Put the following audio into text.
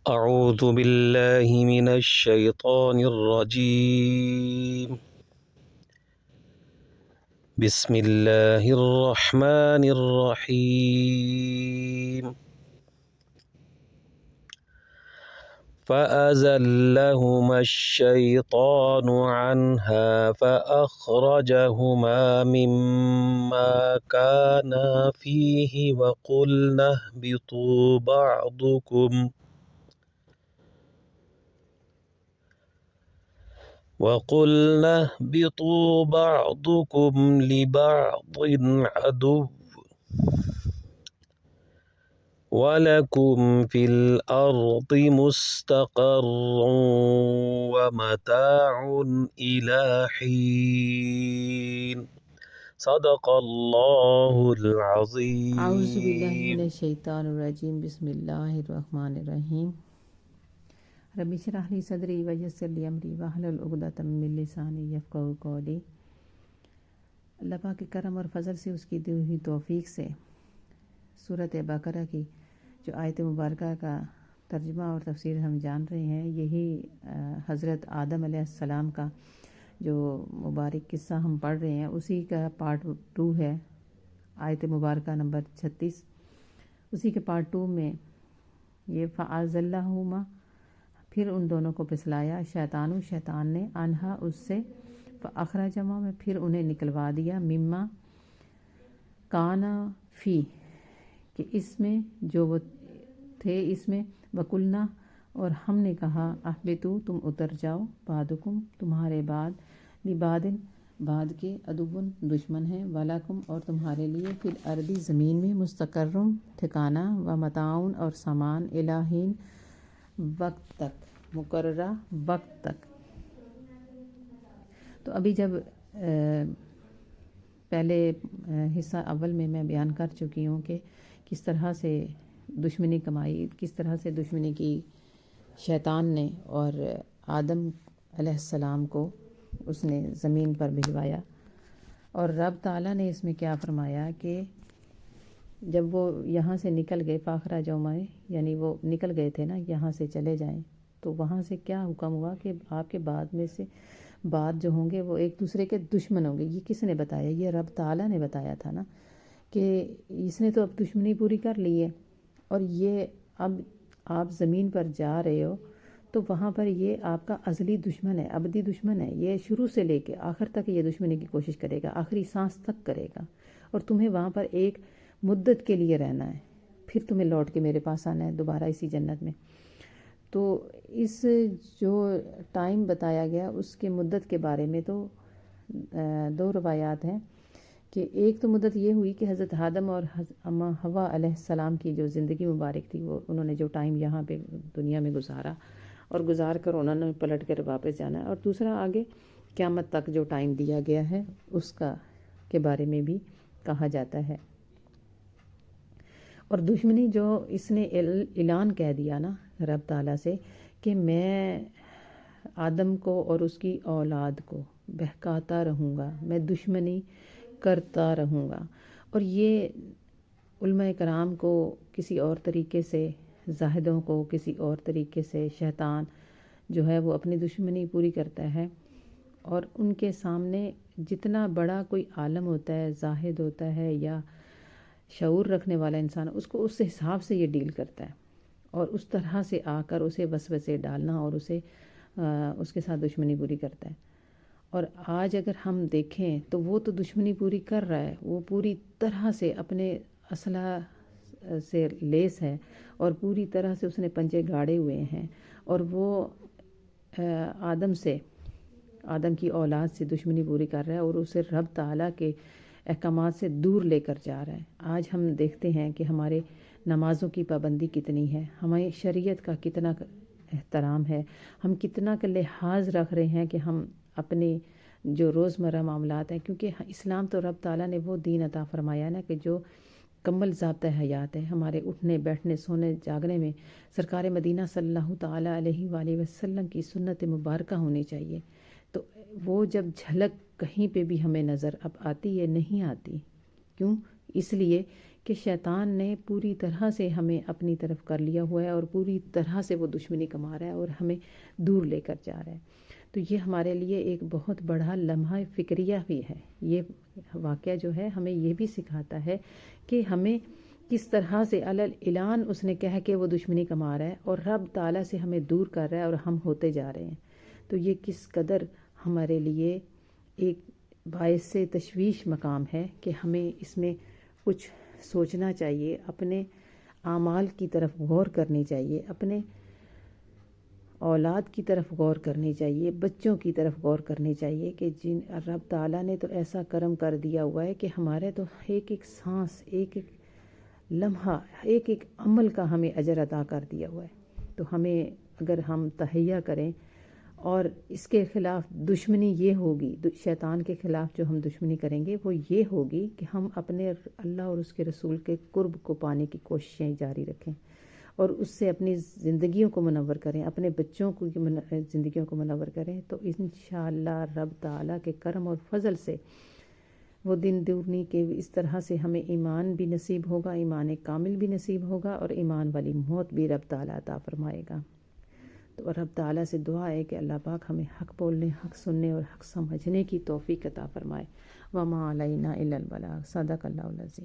أعوذ بالله من الشيطان الرجيم. بسم الله الرحمن الرحيم. فأزلهما الشيطان عنها فأخرجهما مما كانا فيه وقلنا اهبطوا بعضكم لبعض عدو ولكم في الأرض مستقر ومتاع إلى حين. صدق الله اعوذ باللہ من العظیم. الشیطان الرجیم بسم اللہ الرحمن الرحیم رب اشرح لی صدری ویسر لی امری واحلل عقدۃ من لسانی یفقہوا قولی۔ اللہ پاک کے کرم اور فضل سے، اس کی دی ہوئی توفیق سے سورۃ بقرہ کی جو آیت مبارکہ کا ترجمہ اور تفسیر ہم جان رہے ہیں، یہی حضرت آدم علیہ السلام کا جو مبارک قصہ ہم پڑھ رہے ہیں، اسی کا پارٹ 2 ہے، آیت مبارکہ نمبر 36۔ اسی کے پارٹ 2 میں یہ فَأَزَلَّهُمَا، پھر ان دونوں کو پھسلایا، شیطان نے، انہا اس سے، فَأَخْرَجَهُمَا میں پھر انہیں نکلوا دیا، مما کانا فی کہ اس میں جو وہ تھے اس میں، وَقُلْنَا اور ہم نے کہا، اہبطوا تم اتر جاؤ، بعضکم تمہارے بعد، لبعض بعد کے، عدو دشمن ہیں، وَلَکُمْ اور تمہارے لیے، فی الارض زمین میں، مستقرم ٹھکانہ، ومتاع اور سامان، الی حین وقت تک، مقررہ وقت تک۔ تو ابھی جب پہلے حصہ اول میں بیان کر چکی ہوں کہ کس طرح سے دشمنی کمائی، کس طرح سے دشمنی کی شیطان نے، اور آدم علیہ السلام کو اس نے زمین پر بھجوایا، اور رب تعالیٰ نے اس میں کیا فرمایا کہ جب وہ یہاں سے نکل گئے، فاخرہ جومائے، یعنی وہ نکل گئے تھے نا، یہاں سے چلے جائیں، تو وہاں سے کیا حکم ہوا کہ آپ کے بعد میں سے بعد جو ہوں گے وہ ایک دوسرے کے دشمن ہوں گے۔ یہ کس نے بتایا؟ یہ رب تعالیٰ نے بتایا تھا نا، کہ اس نے تو اب دشمنی پوری کر لی ہے، اور یہ اب آپ زمین پر جا رہے ہو تو وہاں پر یہ آپ کا ازلی دشمن ہے، ابدی دشمن ہے، یہ شروع سے لے کے آخر تک یہ دشمنی کی کوشش کرے گا، آخری سانس تک کرے گا، اور تمہیں وہاں پر ایک مدت کے لیے رہنا ہے، پھر تمہیں لوٹ کے میرے پاس آنا ہے دوبارہ اسی جنت میں۔ تو اس جو ٹائم بتایا گیا اس کے مدت کے بارے میں تو 2 روایات ہیں، کہ ایک تو مدت یہ ہوئی کہ حضرت آدم اور اماں حوا علیہ السلام کی جو زندگی مبارک تھی، وہ انہوں نے جو ٹائم یہاں پہ دنیا میں گزارا، اور گزار کر انہوں نے پلٹ کر واپس جانا ہے، اور دوسرا آگے قیامت تک جو ٹائم دیا گیا ہے اس کا کے بارے میں بھی کہا جاتا ہے۔ اور دشمنی جو اس نے اعلان کہہ دیا نا رب تعالیٰ سے کہ میں آدم کو اور اس کی اولاد کو بہکاتا رہوں گا، میں دشمنی کرتا رہوں گا، اور یہ علماء کرام کو کسی اور طریقے سے، زاہدوں کو کسی اور طریقے سے شیطان جو ہے وہ اپنی دشمنی پوری کرتا ہے، اور ان کے سامنے جتنا بڑا کوئی عالم ہوتا ہے، زاہد ہوتا ہے یا شعور رکھنے والا انسان، اس کو اس حساب سے یہ ڈیل کرتا ہے، اور اس طرح سے آ کر اسے وسوسے ڈالنا اور اسے اس کے ساتھ دشمنی پوری کرتا ہے۔ اور آج اگر ہم دیکھیں تو وہ تو دشمنی پوری کر رہا ہے، وہ پوری طرح سے اپنے اسلحہ سے لیس ہے، اور پوری طرح سے اس نے پنجے گاڑے ہوئے ہیں، اور وہ آدم کی اولاد سے دشمنی پوری کر رہا ہے، اور اسے رب تعالیٰ کے احکامات سے دور لے کر جا رہا ہے۔ آج ہم دیکھتے ہیں کہ ہمارے نمازوں کی پابندی کتنی ہے، ہماری شریعت کا کتنا احترام ہے، ہم کتنا کا لحاظ رکھ رہے ہیں کہ ہم اپنے جو روزمرہ معاملات ہیں، کیونکہ اسلام تو رب تعالیٰ نے وہ دین عطا فرمایا نا کہ جو کمل ضابطہ حیات ہے، ہمارے اٹھنے بیٹھنے سونے جاگنے میں سرکار مدینہ صلی اللہ تعالیٰ علیہ وآلہ وسلم کی سنت مبارکہ ہونی چاہیے۔ تو وہ جب جھلک کہیں پہ بھی ہمیں نظر اب آتی ہے، نہیں آتی، کیوں؟ اس لیے کہ شیطان نے پوری طرح سے ہمیں اپنی طرف کر لیا ہوا ہے اور پوری طرح سے وہ دشمنی کما رہا ہے اور ہمیں دور لے کر جا رہا ہے۔ تو یہ ہمارے لیے ایک بہت بڑا لمحہ فکریہ بھی ہے۔ یہ واقعہ جو ہے ہمیں یہ بھی سکھاتا ہے کہ ہمیں کس طرح سے اعلان اس نے کہا کہ وہ دشمنی کما رہا ہے اور رب تعالیٰ سے ہمیں دور کر رہا ہے اور ہم ہوتے جا رہے ہیں۔ تو یہ کس قدر ہمارے لیے ایک باعث تشویش مقام ہے کہ ہمیں اس میں کچھ سوچنا چاہیے، اپنے اعمال کی طرف غور کرنی چاہیے، اپنے اولاد کی طرف غور کرنی چاہیے، بچوں کی طرف غور کرنی چاہیے کہ جن رب تعالیٰ نے تو ایسا کرم کر دیا ہوا ہے کہ ہمارے تو ایک ایک سانس، ایک ایک لمحہ، ایک ایک عمل کا ہمیں اجر عطا کر دیا ہوا ہے۔ تو ہمیں اگر ہم تہیہ کریں اور اس کے خلاف دشمنی یہ ہوگی، شیطان کے خلاف جو ہم دشمنی کریں گے وہ یہ ہوگی کہ ہم اپنے اللہ اور اس کے رسول کے قرب کو پانے کی کوششیں جاری رکھیں اور اس سے اپنی زندگیوں کو منور کریں، اپنے بچوں کی زندگیوں کو منور کریں۔ تو انشاءاللہ رب تعالیٰ کے کرم اور فضل سے وہ دن دورنی کے اس طرح سے ہمیں ایمان بھی نصیب ہوگا، ایمان کامل بھی نصیب ہوگا اور ایمان والی موت بھی رب تعالیٰ عطا فرمائے گا۔ تو رب تعالیٰ سے دعا ہے کہ اللہ پاک ہمیں حق بولنے، حق سننے اور حق سمجھنے کی توفیق عطا فرمائے۔ وما علینا الا البلاغ۔ صدق اللہ العظیم۔